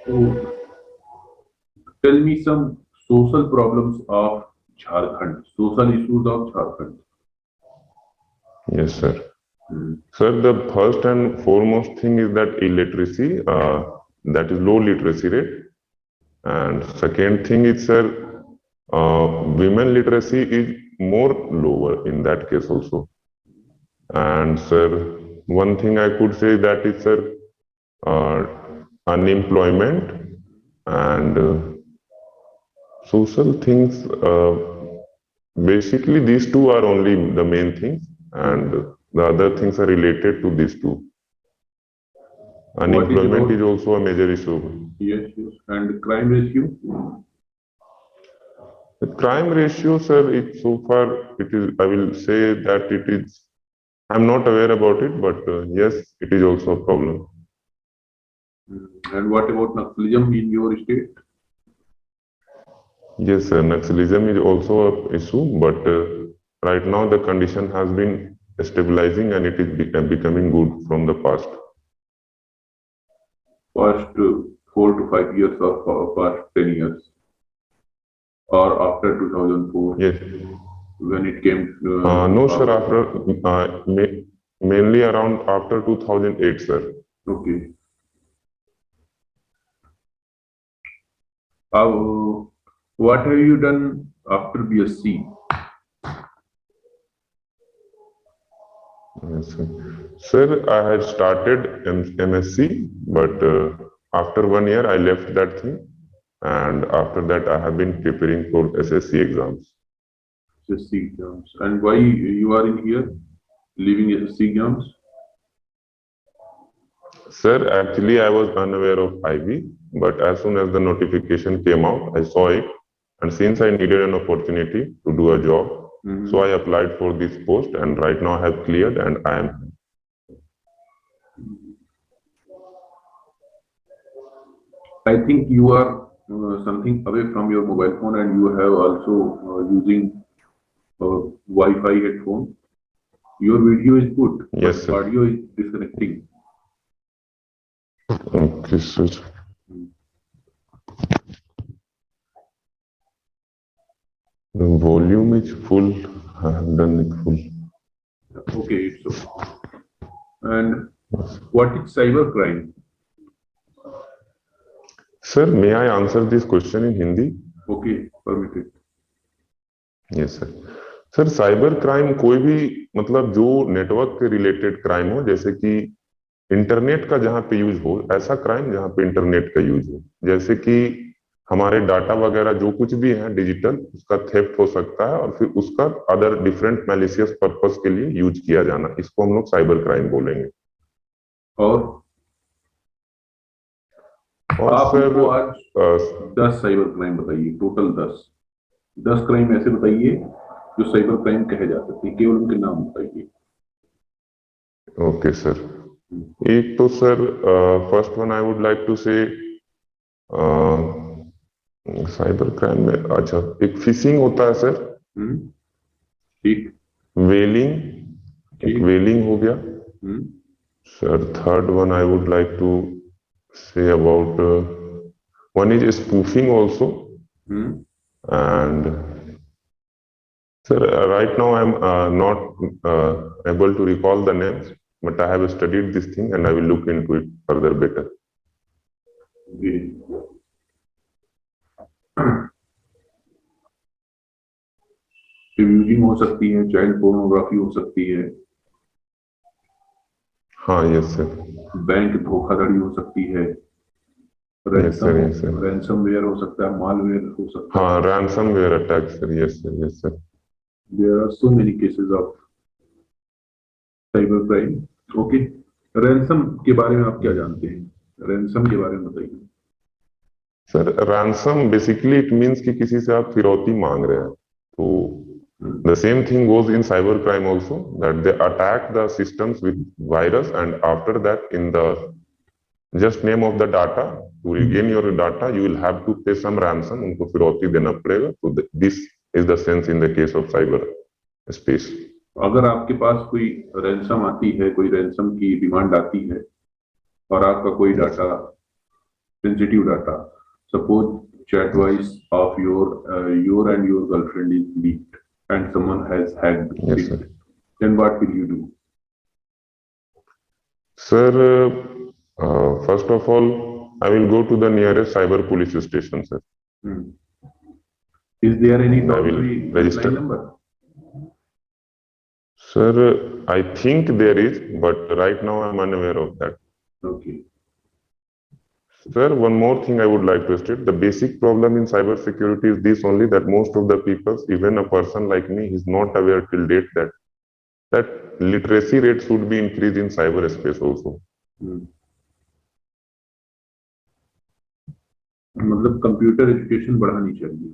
So tell me some social problems of Jharkhand, social issues of Jharkhand. Yes, sir. Hmm. Sir, the first and foremost thing is that illiteracy, that is low literacy rate. And second thing is, sir, women literacy is more lower in that case also. And sir, one thing I could say that is, sir, uh, unemployment and social things. Basically, these two are only the main things, and the other things are related to these two. What is Unemployment is about, also a major issue. yes, yes, and crime ratio? The crime ratio, sir, it so far it is. I will say that it is. I'm not aware about it, but yes, it is also a problem. And what about Naxalism in your state? Yes, sir, Naxalism is also a issue, but right now the condition has been stabilizing and it is becoming good from the past. Past 4 to 5 years or past 10 years or after 2004 Yes. when it came No, sir, after. after mainly around after 2008, sir. Okay. Uh, what have you done after BSc? Yes, sir. Sir, I had started MSc, but after 1 year I left that thing, and after that I have been preparing for SSC exams. SSC exams. And why you are in here leaving SSC exams? Sir, actually I was unaware of IB, but as soon as the notification came out, I saw it, and since I needed an opportunity to do a job, so I applied for this post, and right now I have cleared, and I am. I think you are something away from your mobile phone and you have also using Wi-Fi headphone. Your video is good, but Yes, sir. audio is disconnecting. Okay, sir. The volume is full. I have done it full. Okay, it's okay. And what is cyber crime? Sir, may I answer this question in Hindi? Okay, permitted. Yes sir. Sir cyber crime कोई भी मतलब जो network के related crime हो, जैसे कि internet का जहां पे यूज हो, ऐसा क्राइम जहां पे इंटरनेट का यूज हो, जैसे कि हमारे डाटा वगैरह जो कुछ भी है डिजिटल, उसका थेफ्ट हो सकता है और फिर उसका अदर डिफरेंट मैलिशियस पर्पस के लिए यूज किया जाना, इसको हम लोग साइबर क्राइम बोलेंगे. और और आप सर हमको आज 10 साइबर क्राइम बताइए, टोटल 10 क्राइम ऐसे बताइए जो साइबर क्राइम कहे जा सकते हैं, केवल उनके नाम बताइए. Okay sir. एक तो sir first one I would like to say cyber crime में, अच्छा, एक फिशिंग होता है सर. ठीक. वेलिंग, एक वेलिंग हो गया. Sir third one I would like to say about one is spoofing also. And sir, right now I'm not able to recall the names, but I have studied this thing and I will look into it further better. Using हो सकती है, child pornography हो सकती है. हाँ, yes sir. Bank धोखाधड़ी हो सकती है. रैंसमवेयर हो सकता है, मालवेयर हो सकता है. हाँ, ransomware attack sir. Yes sir, yes sir. There are so many cases of cyber crime. Okay. Ransom के बारे में आप क्या जानते हैं? रैंसम के बारे में बताइए. Sir ransom basically it means कि किसी से आप फिरौती मांग रहे हैं. तो the same thing goes in cyber crime also, that they attack the systems with virus, and after that in the just name of the data, to regain your data you will have to pay some ransom, उनको फिरौती देना पड़ेगा. तो this is the sense in the case of cyber space. अगर आपके पास कोई ransom आती है, कोई रैंसम की डिमांड आती है और आपका कोई data sensitive data. Suppose chat voice of your and your girlfriend is leaked and someone has hacked Yes, it. sir. Then what will you do? Sir, first of all, I will go to the nearest cyber police station, sir. Is there any And I will toll-free register. helpline number? Sir, I think there is, but right now I'm unaware of that. Okay. Sir, one more thing I would like to state. The basic problem in cyber security is this only, that most of the people, even a person like me, is not aware till date that literacy rate should be increased in cyberspace also. मतलब computer education बढ़ानी चाहिए.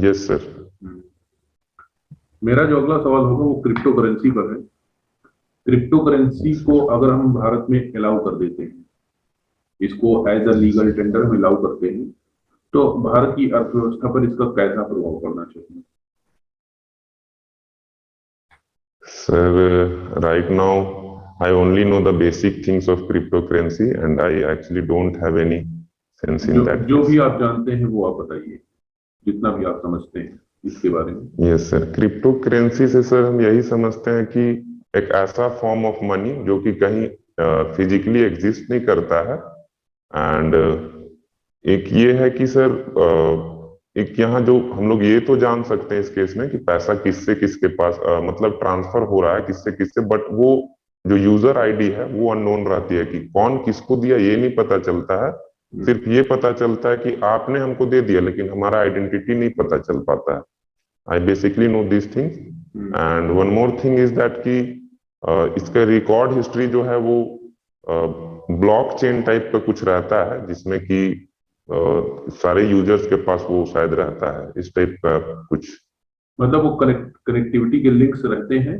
Yes, sir. मेरा जो अगला सवाल होगा वो crypto currency पर है. क्रिप्टो करेंसी को अगर हम भारत में अलाउ कर देते हैं, इसको एज अ लीगल टेंडर हम अलाउ करते हैं, तो भारत की अर्थव्यवस्था पर इसका कैसा प्रभाव पड़ना चाहिए? Sir, right now I only know the basic things of cryptocurrency and I actually don't have any sense in that जो case. भी आप जानते हैं वो आप बताइए, जितना भी आप समझते हैं इसके बारे में. यस सर, क्रिप्टो करेंसी से सर हम यही समझते हैं कि एक ऐसा फॉर्म ऑफ मनी जो कि कहीं फिजिकली एग्जिस्ट नहीं करता है. एंड एक ये है कि सर एक यहाँ जो हम लोग ये तो जान सकते हैं इस केस में कि पैसा किससे किसके पास मतलब ट्रांसफर हो रहा है किससे किससे, बट वो जो यूजर आईडी है वो अननोन रहती है कि कौन किसको दिया ये नहीं पता चलता है. सिर्फ ये पता चलता है कि आपने हमको दे दिया, लेकिन हमारा आइडेंटिटी नहीं पता चल पाता है. I basically know these things. And one more thing is that कि इसका रिकॉर्ड हिस्ट्री जो है वो ब्लॉकचेन टाइप का कुछ रहता है, जिसमें कि सारे यूजर्स के पास वो शायद रहता है, इस टाइप का कुछ. मतलब वो कनेक्टिविटी के लिंक्स रहते हैं,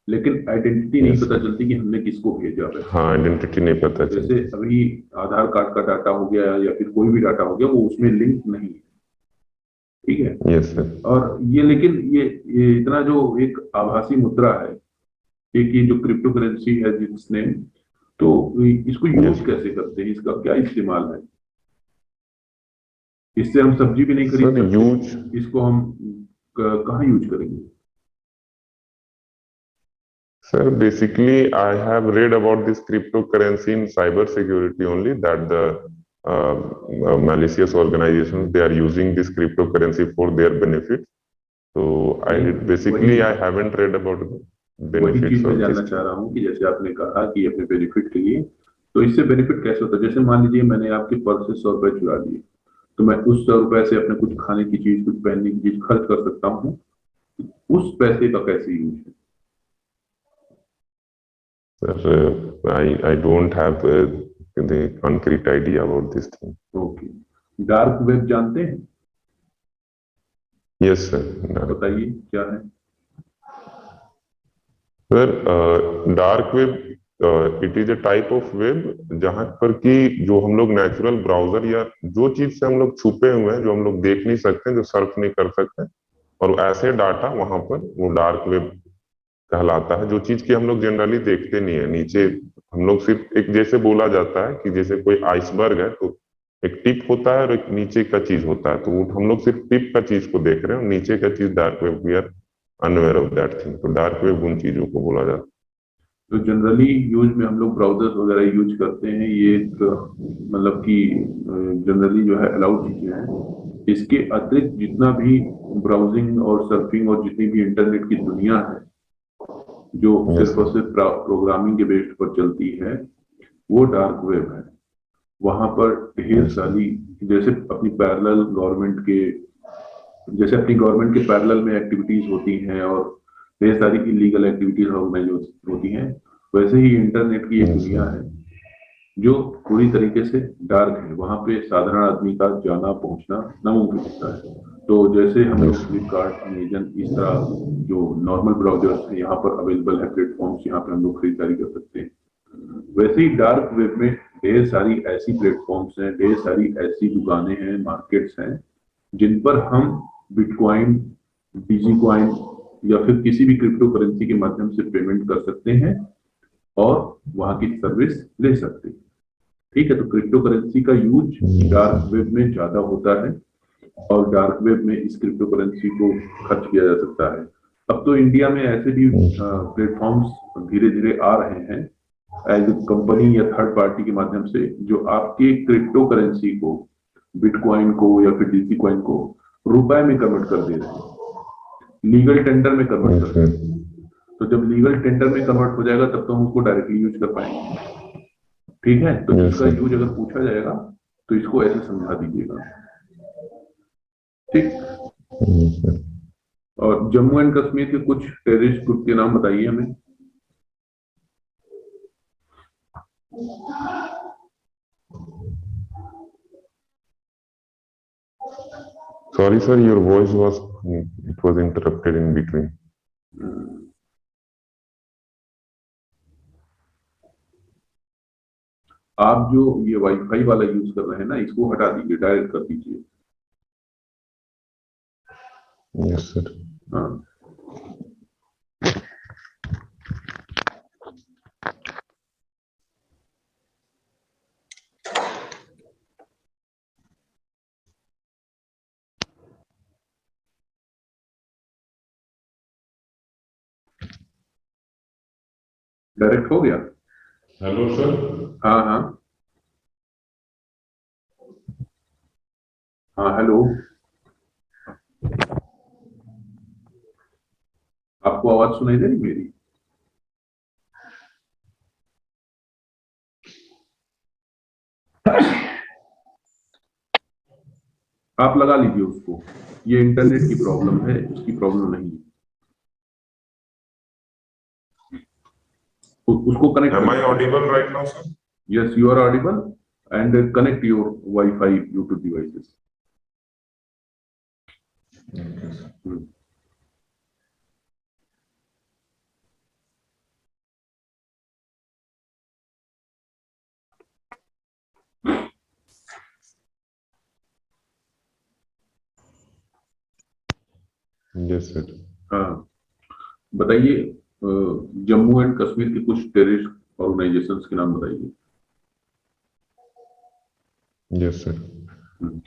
लेकिन आइडेंटिटी नहीं पता चलती कि हमने किसको भेजा है. हाँ, आइडेंटिटी नहीं पता चलती. जैसे अभी आधार कार्ड का डाटा हो गया या फिर कोई भी डाटा हो गया, वो उसमें लिंक नहीं है. ठीक है. Yes sir. और ये लेकिन ये इतना जो एक आभासी मुद्रा है, एक ये जो क्रिप्टो करेंसी है जिस नेम, तो इसको यूज कैसे करते हैं, इसका क्या इस्तेमाल है? इससे हम सब्जी भी नहीं खरीद सकते, इसको हम कहाँ यूज करेंगे? Sir, basically, I have read about this cryptocurrency in cyber security only, that the malicious organizations, they are using this cryptocurrency for their benefit. So I haven't read about the benefits वही चीज मैं of जानना this. चाह रहा हूँ कि जैसे आपने कहा कि अपने बेनिफिट के लिए, तो इससे बेनिफिट कैसे होता है? जैसे मान लीजिए मैंने आपके पर्स से 100 रुपए चुरा लिए, तो मैं उस 100 रुपए से अपने कुछ खाने की चीज, कुछ पहनने की चीज खर्च कर सकता हूँ. उस पैसे का कैसे यूज है? Sir, I don't have the concrete idea about this thing. Okay. Dark web जानते हैं? Yes, sir. बताइए क्या है? Sir, dark web it is a type of web जहां पर कि जो हम लोग नेचुरल ब्राउजर या जो चीज से हम लोग छुपे हुए हैं, जो हम लोग देख नहीं सकते, जो सर्फ नहीं कर सकते, और ऐसे डाटा वहां पर वो डार्क वेब कहलाता है. जो चीज की हम लोग जनरली देखते नहीं है. नीचे हम लोग सिर्फ एक, जैसे बोला जाता है कि जैसे कोई आइसबर्ग है तो एक टिप होता है और एक नीचे का चीज होता है, तो हम लोग सिर्फ टिप का चीज को देख रहे हैं और नीचे का चीज dark web, we are unaware of that thing. तो डार्क वेब उन चीजों को बोला जाता है. तो जनरली यूज में हम लोग ब्राउजर्स वगैरह यूज करते हैं, ये एक मतलब कि जनरली जो है अलाउड चीजें हैं. इसके अतिरिक्त जितना भी ब्राउजिंग और सर्फिंग और जितनी भी इंटरनेट की दुनिया है जो सिर्फ और सिर्फ प्रोग्रामिंग के बेस पर चलती है, वो डार्क वेब है. वहां पर ढेर सारी, जैसे अपनी पैरेलल गवर्नमेंट के, जैसे अपनी गवर्नमेंट के पैरेलल में एक्टिविटीज होती हैं और ढेर सारी इलीगल एक्टिविटीज ऑर्गेनाइज होती हैं, वैसे ही इंटरनेट की एक दुनिया है जो पूरी तरीके से डार्क है. वहां पे साधारण आदमी का जाना पहुंचना नामुमकिन होता है. तो जैसे हम लोग फ्लिपकार्ट, अमेजन, इस तरह जो नॉर्मल ब्राउजर्स हैं यहाँ पर अवेलेबल है, प्लेटफॉर्म्स यहाँ पे हम लोग खरीदारी कर सकते हैं, वैसे ही डार्क वेब में ढेर सारी ऐसी प्लेटफॉर्म्स हैं, ढेर सारी ऐसी दुकानें हैं, मार्केट्स हैं, जिन पर हम बिटकॉइन, डिजीकॉइन या फिर किसी भी क्रिप्टो करेंसी के माध्यम से पेमेंट कर सकते हैं और वहां की सर्विस ले सकते हैं. ठीक है, तो क्रिप्टो करेंसी का यूज डार्क वेब में ज्यादा होता है और डार्क वेब में इस क्रिप्टो करेंसी को खर्च किया जा सकता है। अब तो इंडिया में ऐसे भी प्लेटफॉर्म्स धीरे धीरे आ रहे हैं एज कंपनी या थर्ड पार्टी के माध्यम से, जो आपके क्रिप्टो करेंसी को, बिटकॉइन को या फिर डीसी कॉइन को रुपए में कन्वर्ट कर दे रहे हैं, लीगल टेंडर में कन्वर्ट कर दे रहे हैं। तो जब लीगल टेंडर में कन्वर्ट हो जाएगा तब तो हम उसको डायरेक्टली यूज कर पाएंगे। ठीक है, तो इसका यूज अगर पूछा जाएगा तो इसको ऐसे समझा दीजिएगा, ठीक। और जम्मू एंड कश्मीर के कुछ टेररिस्ट ग्रुप के नाम बताइए हमें। Sorry, sir, your voice was interrupted in between. आप जो ये वाईफाई वाला यूज कर रहे हैं ना, इसको हटा दीजिए, डायरेक्ट कर दीजिए। Yes, sir. हाँ, डायरेक्ट हो गया। Hello sir. हाँ हाँ हाँ, हेलो, आपको आवाज सुनाई दे रही मेरी? आप लगा लीजिए उसको, ये इंटरनेट की प्रॉब्लम है, उसकी प्रॉब्लम नहीं है। उसको connect. Am I audible right now, sir? Yes, you are audible, and connect your Wi-Fi Bluetooth devices. Okay, sir. Yes, sir. हाँ, बताइए, जम्मू एंड कश्मीर के कुछ टेररिस्ट ऑर्गेनाइजेशंस के नाम बताइए। Yes, sir.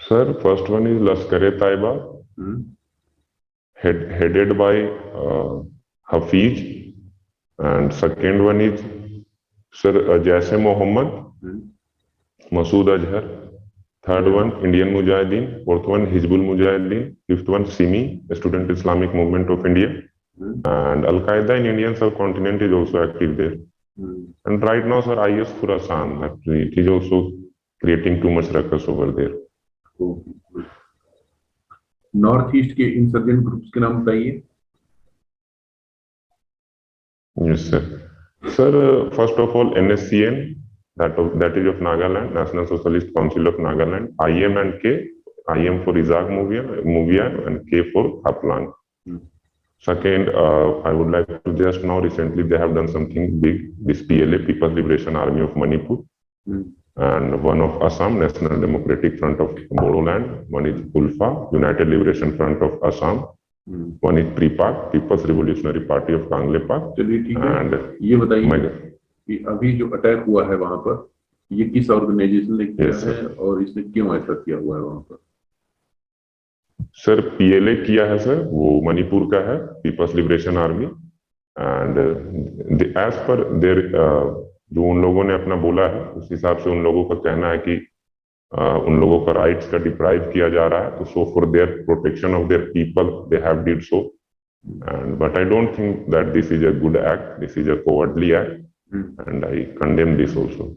Sir, first one is Lashkar-e-Taiba, headed by Hafiz, and second one is sir Jaish-e-Mohammed, Masood Azhar. Third one Indian Mujahideen. Fourth one Hizbul Mujahideen. Fifth one SIMI, Student Islamic Movement of India. And Al-Qaeda in Indian subcontinent is also active there. And right now, sir, IS Khorasan, actually, it is also creating too much ruckus over there. North east के insurgent groups के नाम बताइए। Yes, sir. Sir, first of all, NSCN, that is of Nagaland, National Socialist Council of Nagaland. IM and K. IM for Isaac Muvian and K for Haplang. Second, I would like to just now recently they have done something big. This PLA, People's Liberation Army of Manipur, and one of Assam, National Democratic Front of Bodoland. One is ULFA, United Liberation Front of Assam. One is PRIPAC, People's Revolutionary Party of Kanglepak. चलिए ठीक है, and ये बताइए कि अभी जो attack हुआ है वहां पर, ये किस ऑर्गेनाइजेशन ने किया है और इसने क्यों ऐसा किया हुआ है वहां पर? सर पीएलए किया है सर, वो मणिपुर का है, People's Liberation Army, and as per their जो उन लोगों ने अपना बोला है उस हिसाब से उन लोगों का कहना है कि उन लोगों का राइट्स का डिप्राइव किया जा रहा है, तो so for their protection of their people they have did so, and but I don't think that this is a good act, this is a cowardly act and I condemn this also.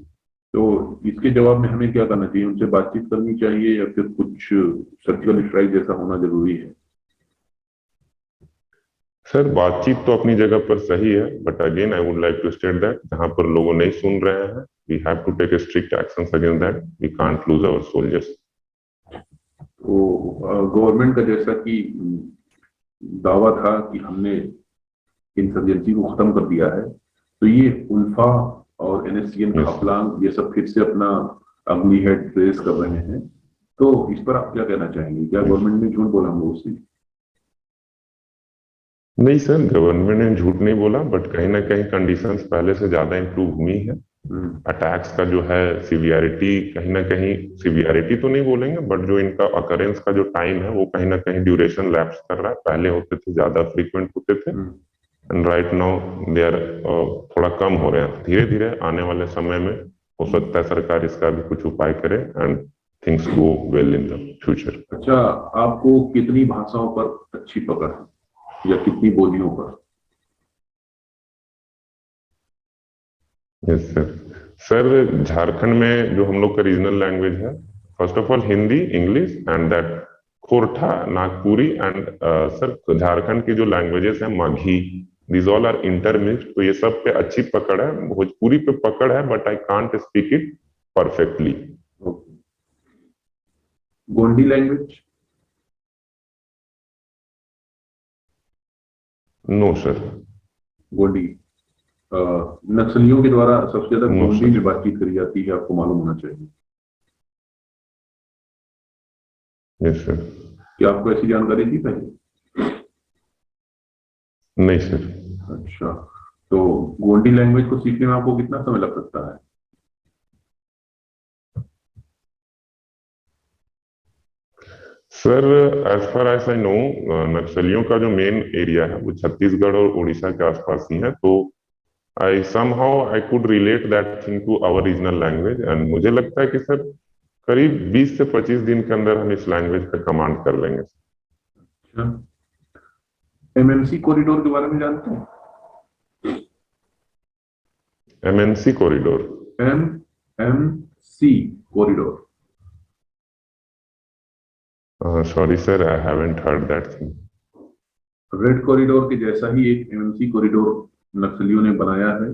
तो इसके जवाब में हमें क्या करना चाहिए? उनसे बातचीत करनी चाहिए या फिर कुछ सर्जिकल स्ट्राइक जैसा होना जरूरी है? सर बातचीत तो अपनी जगह पर सही है, but again I would like to state that जहां पर लोगों नहीं सुन रहे हैं, we have to take strict actions against that, we can't lose our soldiers. तो गवर्नमेंट का जैसा कि दावा था कि हमने इंसर्जेंसी को खत्म कर दिया है, तो ये उल्फा और एनएससीएन खापलांग ये सब फिर से अपना अगली हेड रेस कर रहे हैं, तो इस पर आप क्या कहना चाहेंगे? क्या गवर्नमेंट ने झूठ बोला हम लोगों से? नहीं सर, गवर्नमेंट ने झूठ नहीं बोला, बट कहीं ना कहीं कंडीशंस पहले से ज्यादा इंप्रूव हुई है, अटैक्स का जो है सिवियरिटी, कहीं ना कहीं सिवियरिटी तो नहीं बोलेंगे, बट जो इनका अकरेंस का जो टाइम है वो कहीं ना कहीं ड्यूरेशन लैप्स कर रहा है। पहले होते थे, ज्यादा फ्रीक्वेंट होते थे, and right now they are थोड़ा कम हो रहे हैं। धीरे धीरे आने वाले समय में हो सकता है सरकार इसका भी कुछ उपाय करे and things go well in the future. अच्छा, आपको कितनी भाषाओं पर अच्छी पकड़ है या कितनी बोलियों पर? Yes sir. सर झारखंड में जो हम लोग का रीजनल लैंग्वेज है, first of all Hindi, English and that Khortha, Nagpuri and sir Jharkhand की जो लैंग्वेजेस है माघी, दीज ऑल आर इंटरमिक्स्ड। तो ये सब पे अच्छी पकड़ है, भोजपुरी पे पकड़ है, but I can't speak it perfectly. Gondi language? No sir. Gondi नक्सलियों के द्वारा सबसे ज्यादा नो गोंडी सर। में बातचीत करी जाती है, आपको मालूम होना चाहिए। Yes sir. क्या आपको ऐसी जानकारी थी पहले? नहीं सर। अच्छा, तो गोंडी लैंग्वेज को सीखने में आपको कितना समय लग सकता है? Sir as far as I know, नक्सलियों का जो मेन एरिया है वो छत्तीसगढ़ और उड़ीसा के आसपास ही है। तो आई somehow I could relate that thing to our regional language, and मुझे लगता है कि सर करीब 20 से 25 दिन के अंदर हम इस लैंग्वेज पे कमांड कर लेंगे। अच्छा, एमएमसी कॉरिडोर के बारे में जानते हैं? MNC corridor? M M C corridor. Sorry sir, I haven't heard that thing. Red corridor के जैसा ही एक एमएमसी कॉरिडोर नक्सलियों ने बनाया है,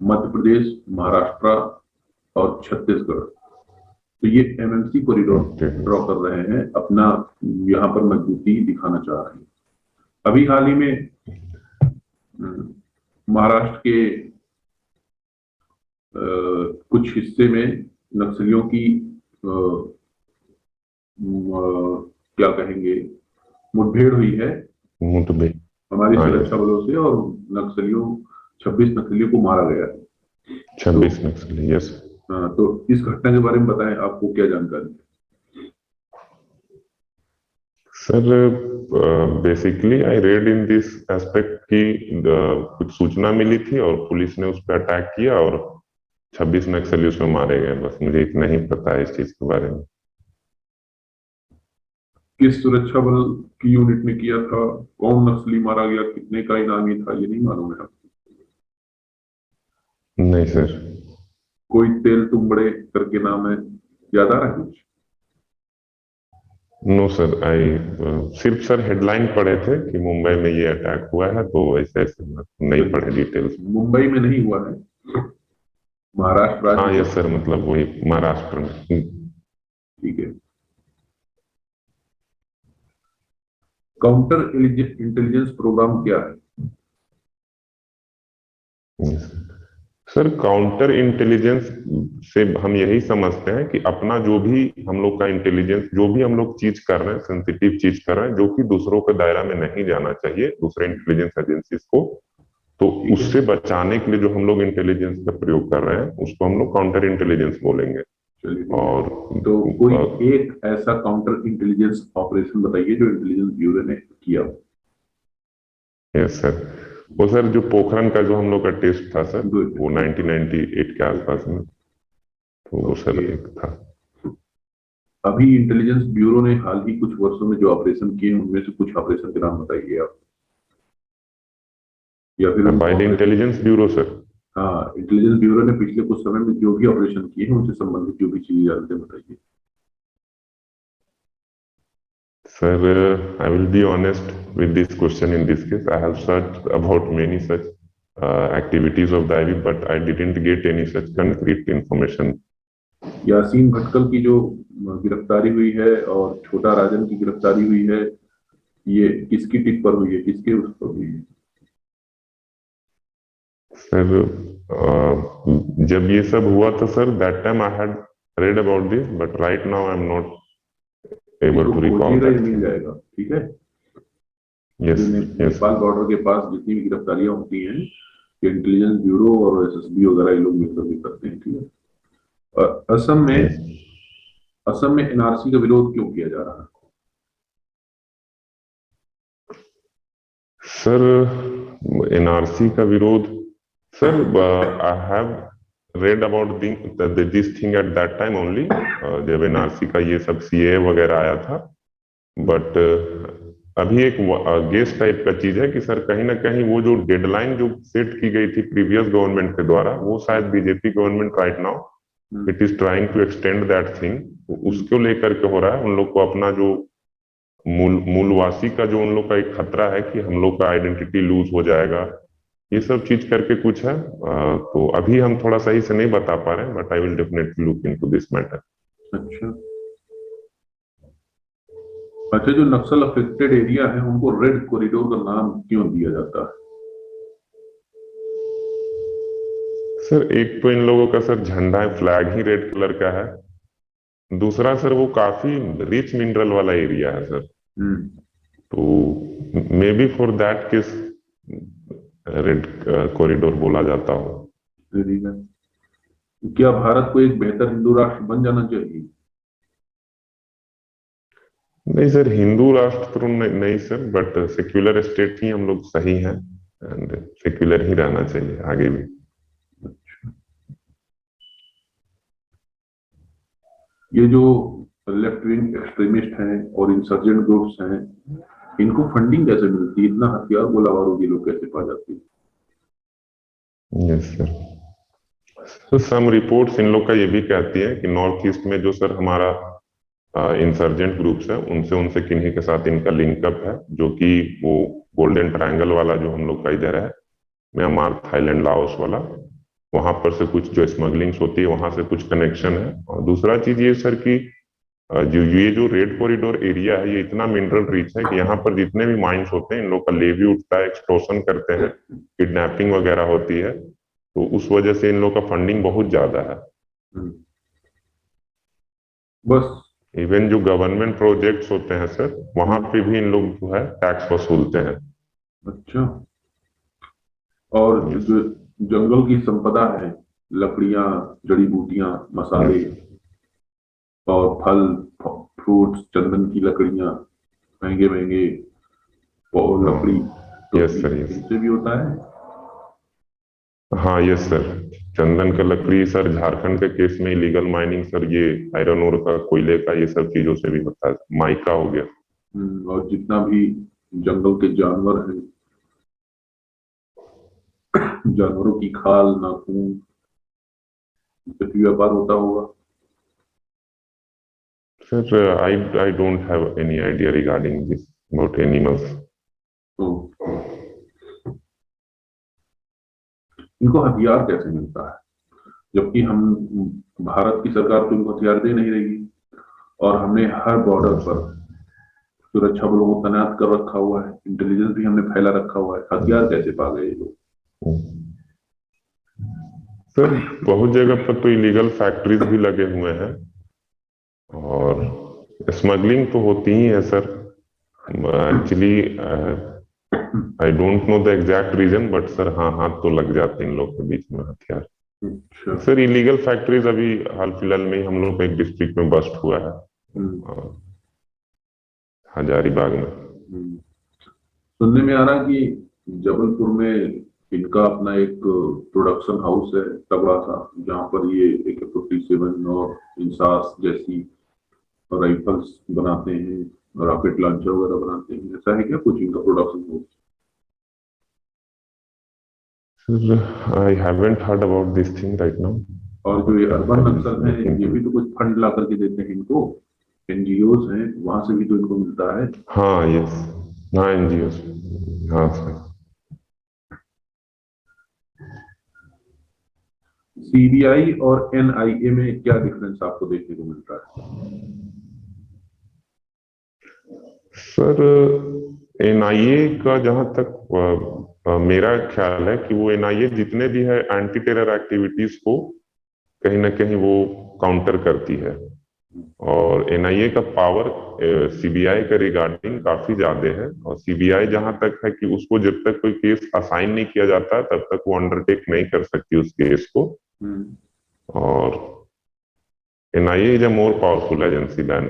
मध्य प्रदेश, महाराष्ट्र और छत्तीसगढ़। तो ये एमएमसी कॉरिडोर ड्रॉ कर रहे हैं, अपना यहाँ पर मजबूती दिखाना चाह रहे हैं। अभी हाल ही में महाराष्ट्र के कुछ हिस्से में नक्सलियों की क्या कहेंगे, मुठभेड़ हुई है मुठभेड़? हमारी सुरक्षा बलों से, और 26 नक्सलियों को मारा गया है। 26 नक्सली? यस। तो इस घटना के बारे में बताएं, आपको क्या जानकारी है? Sir basically I read in this aspect कि कुछ सूचना मिली थी और पुलिस ने उस पर अटैक किया और 26 नक्सली उसमें मारे गए। बस मुझे इतना ही पता है इस चीज के बारे में। किस सुरक्षा बल की यूनिट ने किया था, कौन नक्सली मारा गया, कितने का इनामी था, ये नहीं मालूम है आपको? नहीं सर। कोई तेल तुंबड़े करके नाम है, याद आ रहा है कुछ? नो सर, आई सिर्फ सर हेडलाइन पढ़े थे कि मुंबई में ये अटैक हुआ है, तो ऐसे ऐसे नहीं पढ़े डिटेल्स। मुंबई में नहीं हुआ है, महाराष्ट्र हाँ राज्य यस सर, मतलब वही महाराष्ट्र में। ठीक है। काउंटर इंटेलिजेंस प्रोग्राम क्या है? सर काउंटर इंटेलिजेंस से हम यही समझते हैं कि अपना जो भी हम लोग का इंटेलिजेंस, जो भी हम लोग चीज कर रहे हैं, सेंसिटिव चीज कर रहे हैं, जो कि दूसरों के दायरा में नहीं जाना चाहिए, दूसरे इंटेलिजेंस एजेंसीज को, तो उससे बचाने के लिए जो हम लोग इंटेलिजेंस का प्रयोग कर रहे हैं उसको हम लोग काउंटर इंटेलिजेंस बोलेंगे। और तो कोई एक ऐसा काउंटर इंटेलिजेंस ऑपरेशन बताइए जो इंटेलिजेंस ब्यूरो ने किया। यस सर, वो सर जो पोखरण का जो हम लोग का टेस्ट था सर, वो 1998 के आसपास में, तो वो सर एक था। अभी इंटेलिजेंस ब्यूरो ने हाल ही कुछ वर्षों में जो ऑपरेशन किए उनमें से कुछ ऑपरेशन के नाम बताइए आप, या फिर by the intelligence bureau sir? हाँ, इंटेलिजेंस ब्यूरो ने पिछले कुछ समय में जो भी ऑपरेशन किए हैं उनसे संबंधित जो भी चीजें जानते हैं बताइए। Sir, I will be honest with this question. In this case, I have searched about many such activities of the IB, but I didn't get any such concrete information. Yasin Bhatkal की जो गिरफ्तारी हुई है और छोटा राजन की गिरफ्तारी हुई है, ये किसकी टिप पर हुई है, किसके उस पर हुई है? सर जब ये सब हुआ था sir, that time I had read about this, but right now I am not able to recall that. मिल जाएगा, ठीक है। Yes, yes. नेपाल बॉर्डर के पास जितनी भी गिरफ्तारियां होती हैं, कि इंटेलिजेंस ब्यूरो और एसएसबी वगैरह ये लोग मिलकर भी करते हैं, ठीक है। और असम में एनआरसी का विरोध क्यों किया जा रहा है? सर एनआरसी का विरोध, sir I have read about this thing at that time only, जब एनआरसी का ये सब सीए वगैरह आया था। बट अभी एक गेस टाइप का चीज है कि सर कहीं ना कहीं वो जो डेडलाइन जो सेट की गई थी प्रीवियस गवर्नमेंट के द्वारा, वो शायद BJP government right now it is trying to extend that thing, उसको लेकर के हो रहा है। उन लोग को अपना जो मूलवासी का जो उन लोग का एक खतरा है कि हम लोग का आइडेंटिटी लूज हो जाएगा, ये सब चीज करके कुछ है। तो अभी हम थोड़ा सही से नहीं बता पा रहे हैं, but I will definitely look into this matter. अच्छा अच्छा, जो नक्सल अफेक्टेड एरिया है उनको रेड कॉरिडोर का नाम क्यों दिया जाता है? सर एक तो इन लोगों का सर झंडा है, फ्लैग ही रेड कलर का है। दूसरा सर वो काफी रिच मिनरल वाला एरिया है सर, तो may be for that case red corridor बोला जाता हो। ठीक है। क्या भारत को एक बेहतर हिंदू राष्ट्र बन जाना चाहिए? नहीं सर, हिंदू राष्ट्र तो नहीं सर, बट सेक्युलर स्टेट ही हम लोग सही हैं, एंड सेक्युलर ही रहना चाहिए आगे भी। ये जो लेफ्ट विंग एक्सट्रीमिस्ट हैं और इंसर्जेंट ग्रुप्स हैं, इनको फंडिंग कैसे मिलती है? इतना हथियार गोलाबारूद ये लोग कैसे पा जाते हैं? यस सर, तो सम रिपोर्ट्स इन लोग का ये भी कहती है कि नॉर्थ ईस्ट में जो सर हमारा इंसर्जेंट ग्रुप्स है, उनसे उनसे किन्हीं के साथ इनका लिंकअप है, जो कि वो गोल्डन ट्रायंगल वाला जो हम लोग का इधर है, म्यांमार, थाईलैंड, लाओस वाला, वहां पर से कुछ जो स्मगलिंग्स होती है वहां से कुछ कनेक्शन है। और दूसरा चीज ये सर कि जो ये जो रेड कॉरिडोर एरिया है, ये इतना मिनरल रिच है कि यहाँ पर जितने भी माइंस होते हैं इन लोग का लेवी उठता है, एक्सटॉर्शन करते हैं, किडनैपिंग वगैरह होती है, तो उस वजह से इन लोग का फंडिंग बहुत ज्यादा है। बस इवन जो गवर्नमेंट प्रोजेक्ट्स होते हैं सर, वहां पे भी इन लोग जो है टैक्स वसूलते हैं। अच्छा, और जो जंगल की संपदा है, लकड़ियां, जड़ी बूटियां, मसाले और फल, फ्रूट्स, चंदन की लकड़ियां, महंगे महंगे और लकड़ी, तो यस सर, यस। इनसे भी होता है। हाँ यस सर, चंदन का लकड़ी सर, झारखंड के केस में इलीगल माइनिंग सर, ये आयरन ओर का, कोयले का, ये सब चीजों से भी होता है, माइका हो गया। और जितना भी जंगल के जानवर हैं, जानवरों की खाल, नाखून, इससे भी व्यापार होता होगा। Sir I don't have any idea regarding this about animals. तो इनको हथियार कैसे मिलता है, जबकि हम, भारत की सरकार तो इनको हथियार दे नहीं रही, और हमने हर बॉर्डर पर सुरक्षा बलों को तैनात कर रखा हुआ है, इंटेलिजेंस भी हमने फैला रखा हुआ है, हथियार कैसे पा गए ये लोग? सर बहुत जगह पर तो इलीगल फैक्ट्रीज भी लगे हुए हैं, और स्मगलिंग तो होती ही है sir. Actually I don't know the exact reason, but sir हाँ, हाथ तो लग जाते हैं इन लोग के बीच में हथियार। अच्छा। सर इलीगल फैक्ट्रीज अभी हाल फिलहाल में ही हम लोग एक डिस्ट्रिक्ट में बस्ट हुआ है, हजारीबाग में। सुनने में आ रहा कि जबलपुर में इनका अपना एक प्रोडक्शन हाउस है तगड़ा सा, जहां पर ये AK-47 और इंसास जैसी राइफल्स बनाते हैं, रॉकेट लॉन्चर वगैरह बनाते हैं। ऐसा है क्या कुछ इनका production house? Sir I haven't heard about this thing right now. और जो ये अर्बन नक्सल है, ये भी तो कुछ फंड ला करके देते हैं इनको, एनजीओज हैं, वहां से भी तो इनको मिलता है। हाँ यस, हाँ एनजीओ, हाँ सर। सीबीआई और एनआईए में क्या डिफरेंस आपको देखने को मिलता है? सर एनआईए का जहां तक मेरा ख्याल है कि वो एनआईए जितने भी है एंटी टेरर एक्टिविटीज को कहीं ना कहीं वो काउंटर करती है। और एनआईए का पावर सीबीआई के रिगार्डिंग काफी ज्यादा है, और सीबीआई जहां तक है कि उसको जब तक कोई केस असाइन नहीं किया जाता तब तक वो अंडरटेक नहीं कर सकती उस केस को। और NIA is a more powerful agency than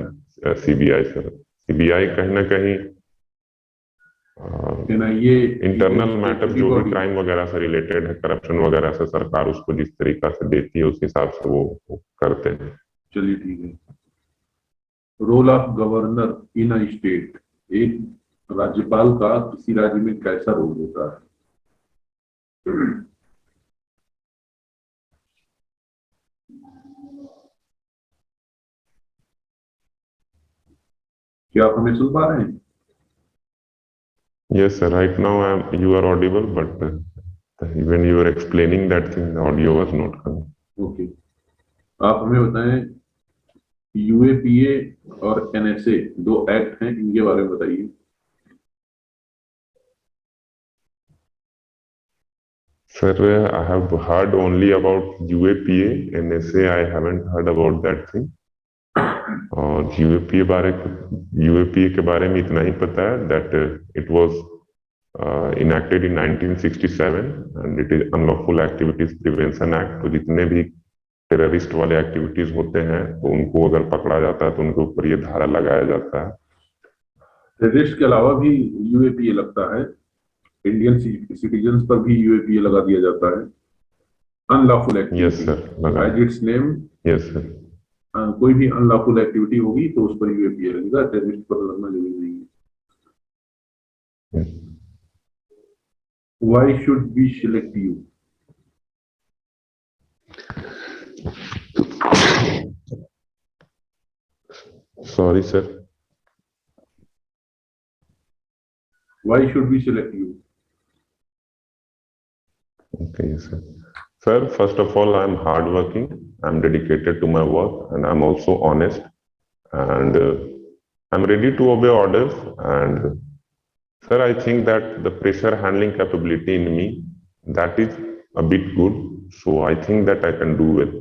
CBI sir. CBI कहीं ना कहीं एनआईए इंटरनल मैटर जो भी क्राइम वगैरह से रिलेटेड है, करप्शन वगैरह से, सरकार उसको जिस तरीका से देती है उस हिसाब से वो करते हैं। चलिए ठीक है। Role of governor in a state, एक राज्यपाल का किसी राज्य में कैसा रोल होता है? क्या आप हमें सुन पा रहे हैं? Yes, sir. Right now you are audible, but when you were explaining that thing, the audio was not coming. Okay, आप हमें बताएं, यूएपीए और एनएसए दो एक्ट हैं, इनके बारे में बताइए। Sir, I have heard only about UAPA, NSA. I haven't heard about that thing. और यूएपीए के बारे में इतना ही पता है that it was enacted in 1967 and it is Unlawful Activities Prevention Act। तो जितने भी टेररिस्ट वाले एक्टिविटीज होते हैं तो उनको अगर पकड़ा जाता है तो उनके ऊपर ये धारा लगाया जाता है। टेररिस्ट के अलावा भी यूएपीए लगता है, इंडियन सिटीजन्स पर भी यूएपीए लगा दिया जाता है। Unlawful activity, yes sir, as it's name. Yes sir. कोई भी अनलॉफुल एक्टिविटी होगी तो उस पर यूएपीए लगेगा, टेररिस्ट पर लगना जरूरी नहीं है। Why should we select you? Sorry sir. Why should we select you? Okay, yes, sir. Sir, first of all, I'm hardworking, I'm dedicated to my work, and I'm also honest, and I'm ready to obey orders. And sir, I think that the pressure handling capability in me, that is a bit good, so I think that I can do well.